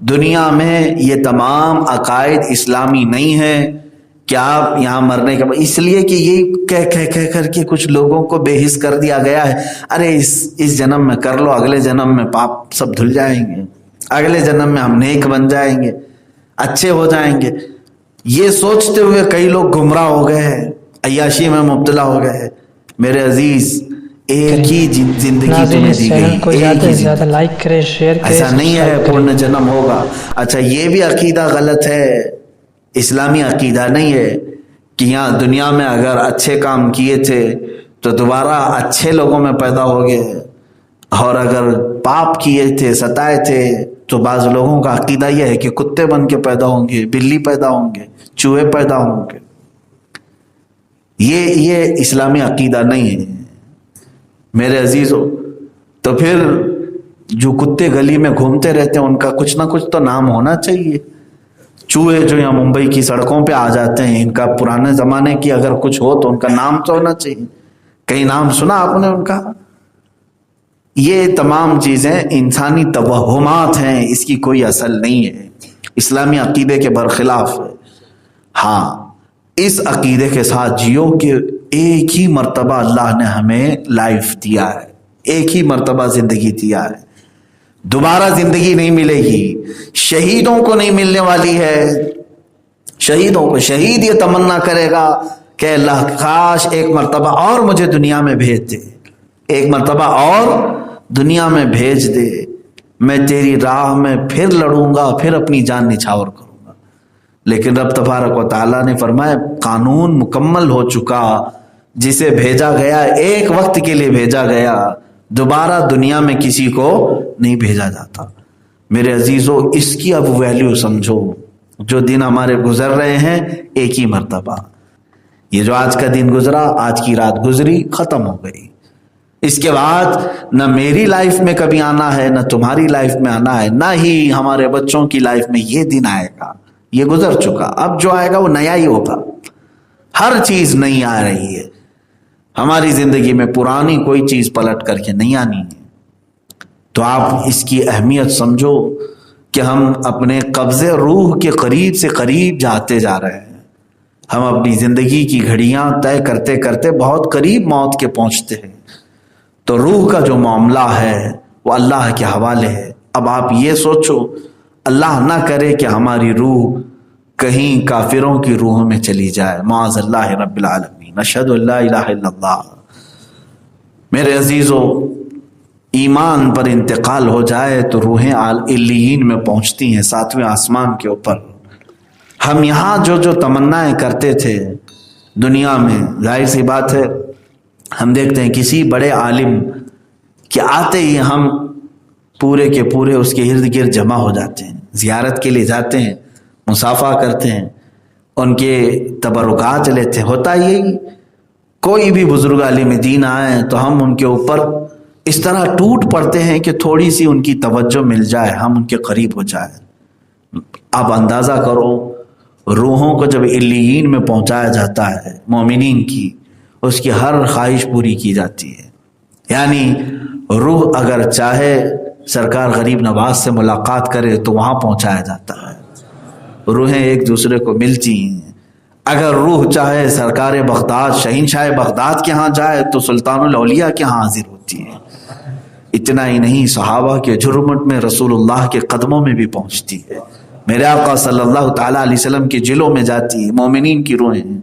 دنیا میں یہ تمام عقائد اسلامی نہیں ہے کہ آپ یہاں مرنے کے بعد، اس لیے کہ یہ کہہ کر کے کچھ لوگوں کو بے حس کر دیا گیا ہے، ارے اس جنم میں کر لو، اگلے جنم میں پاپ سب دھل جائیں گے، اگلے جنم میں ہم نیک بن جائیں گے، اچھے ہو جائیں گے۔ یہ سوچتے ہوئے کئی لوگ گمراہ ہو گئے ہیں، عیاشی میں مبتلا ہو گئے ہیں۔ میرے عزیز، ایک ہی زندگی تمہیں دی گئی، ایک ہی زیادہ لائک کریں، شیئر کریں، ایسا نہیں ہے پورن جنم ہوگا۔ اچھا یہ بھی عقیدہ غلط ہے، اسلامی عقیدہ نہیں ہے کہ یہاں دنیا میں اگر اچھے کام کیے تھے تو دوبارہ اچھے لوگوں میں پیدا ہو گئے، اور اگر پاپ کیے تھے، ستائے تھے، تو بعض لوگوں کا عقیدہ یہ ہے کہ کتے بن کے پیدا ہوں گے، بلی پیدا ہوں گے، چوہے پیدا ہوں گے۔ یہ اسلامی عقیدہ نہیں ہے میرے عزیزو۔ تو پھر جو کتے گلی میں گھومتے رہتے ہیں ان کا کچھ نہ کچھ تو نام ہونا چاہیے۔ چوہے جو یہاں ممبئی کی سڑکوں پہ آ جاتے ہیں، ان کا پرانے زمانے کی اگر کچھ ہو تو ان کا نام تو ہونا چاہیے۔ کئی نام سنا آپ نے ان کا؟ یہ تمام چیزیں انسانی توہمات ہیں، اس کی کوئی اصل نہیں ہے، اسلامی عقیدے کے برخلاف ہے۔ ہاں اس عقیدے کے ساتھ جیو کہ ایک ہی مرتبہ اللہ نے ہمیں لائف دیا ہے، ایک ہی مرتبہ زندگی دیا ہے، دوبارہ زندگی نہیں ملے گی۔ شہیدوں کو نہیں ملنے والی ہے، شہیدوں کو، شہید یہ تمنا کرے گا کہ اللہ کاش ایک مرتبہ اور مجھے دنیا میں بھیج دے، ایک مرتبہ اور دنیا میں بھیج دے، میں تیری راہ میں پھر لڑوں گا، پھر اپنی جان نچھاور کروں گا۔ لیکن رب تبارک و تعالیٰ نے فرمایا قانون مکمل ہو چکا، جسے بھیجا گیا ایک وقت کے لیے بھیجا گیا، دوبارہ دنیا میں کسی کو نہیں بھیجا جاتا۔ میرے عزیزو اس کی اب ویلیو سمجھو، جو دن ہمارے گزر رہے ہیں ایک ہی مرتبہ، یہ جو آج کا دن گزرا، آج کی رات گزری، ختم ہو گئی۔ اس کے بعد نہ میری لائف میں کبھی آنا ہے، نہ تمہاری لائف میں آنا ہے، نہ ہی ہمارے بچوں کی لائف میں یہ دن آئے گا، یہ گزر چکا۔ اب جو آئے گا وہ نیا ہی ہوگا، ہر چیز نئی آ رہی ہے ہماری زندگی میں، پرانی کوئی چیز پلٹ کر کے نہیں آنی ہے۔ تو آپ اس کی اہمیت سمجھو کہ ہم اپنے قبضے روح کے قریب سے قریب جاتے جا رہے ہیں۔ ہم اپنی زندگی کی گھڑیاں طے کرتے کرتے بہت قریب موت کے پہنچتے ہیں۔ تو روح کا جو معاملہ ہے وہ اللہ کے حوالے ہے۔ اب آپ یہ سوچو، اللہ نہ کرے کہ ہماری روح کہیں کافروں کی روحوں میں چلی جائے، معاذ اللہ رب العالمین، اشہد ان لا الہ الا اللہ۔ میرے عزیزو، ایمان پر انتقال ہو جائے تو روحیں علیین میں پہنچتی ہیں، 7ویں آسمان کے اوپر۔ ہم یہاں جو تمنائیں کرتے تھے دنیا میں، ظاہر سی بات ہے ہم دیکھتے ہیں کسی بڑے عالم کہ آتے ہی ہم پورے کے پورے اس کے ارد گرد جمع ہو جاتے ہیں، زیارت کے لیے جاتے ہیں، مصافحہ کرتے ہیں، ان کے تبرکات لیتے ہیں۔ ہوتا یہی، کوئی بھی بزرگ عالم دین آئے تو ہم ان کے اوپر اس طرح ٹوٹ پڑتے ہیں کہ تھوڑی سی ان کی توجہ مل جائے، ہم ان کے قریب ہو جائے۔ آپ اندازہ کرو، روحوں کو جب علیین میں پہنچایا جاتا ہے مومنین کی، اس کی ہر خواہش پوری کی جاتی ہے۔ یعنی روح اگر چاہے سرکار غریب نواز سے ملاقات کرے تو وہاں پہنچایا جاتا ہے، روحیں ایک دوسرے کو ملتی ہیں۔ اگر روح چاہے سرکار بغداد، شہنشاہ بغداد کے ہاں جائے تو سلطان الاولیاء کے ہاں حاضر ہوتی ہے۔ اتنا ہی نہیں، صحابہ کے جھرمٹ میں رسول اللہ کے قدموں میں بھی پہنچتی ہے، میرے آقا صلی اللہ تعالیٰ علیہ وسلم کے جلوں میں جاتی ہے۔ مومنین کی روحیں،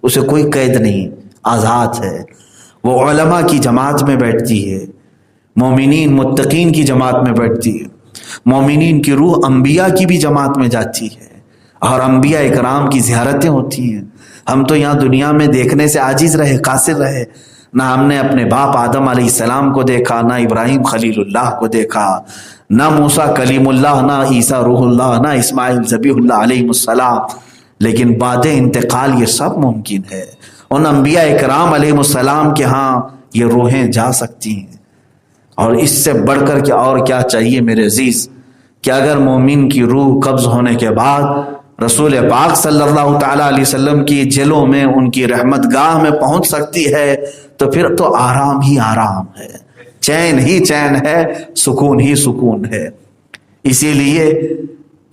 اسے کوئی قید نہیں، آزاد ہے۔ وہ علماء کی جماعت میں بیٹھتی ہے، مومنین متقین کی جماعت میں بیٹھتی ہے۔ مومنین کی روح انبیاء کی بھی جماعت میں جاتی ہے، اور انبیاء اکرام کی زیارتیں ہوتی ہیں۔ ہم تو یہاں دنیا میں دیکھنے سے عاجز رہے، قاصر رہے، نہ ہم نے اپنے باپ آدم علیہ السلام کو دیکھا، نہ ابراہیم خلیل اللہ کو دیکھا، نہ موسیٰ کلیم اللہ، نہ عیسیٰ روح اللہ، نہ اسماعیل ذبیح اللہ علیہ السلام۔ لیکن بعد انتقال یہ سب ممکن ہے، ان انبیاء اکرام علیہ السلام کے ہاں یہ روحیں جا سکتی ہیں۔ اور اس سے بڑھ کر کے اور کیا چاہیے میرے عزیز، کہ اگر مومن کی روح قبض ہونے کے بعد رسول پاک صلی اللہ تعالیٰ علیہ وسلم کی جلوں میں، ان کی رحمت گاہ میں پہنچ سکتی ہے تو پھر تو آرام ہی آرام ہے، چین ہی چین ہے، سکون ہی سکون ہے۔ اسی لیے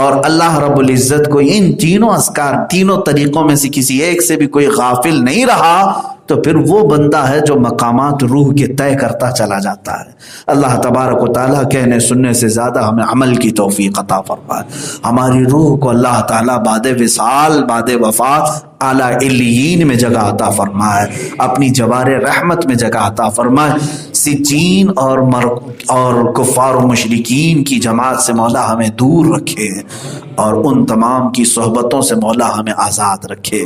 اور اللہ رب العزت کو ان تینوں اذکار، تینوں طریقوں میں سے کسی ایک سے بھی کوئی غافل نہیں رہا تو پھر وہ بندہ ہے جو مقامات روح کے طے کرتا چلا جاتا ہے۔ اللہ تبارک و تعالیٰ کہنے سننے سے زیادہ ہمیں عمل کی توفیق عطا فرمائے۔ ہماری روح کو اللہ تعالیٰ بعد وصال، بعد وفات اعلیٰ علیین میں جگہ عطا فرمائے، اپنی جوار رحمت میں جگہ عطا فرمائے۔ سجین اور کفار و مشرکین کی جماعت سے مولا ہمیں دور رکھے اور ان تمام کی صحبتوں سے مولا ہمیں آزاد رکھے۔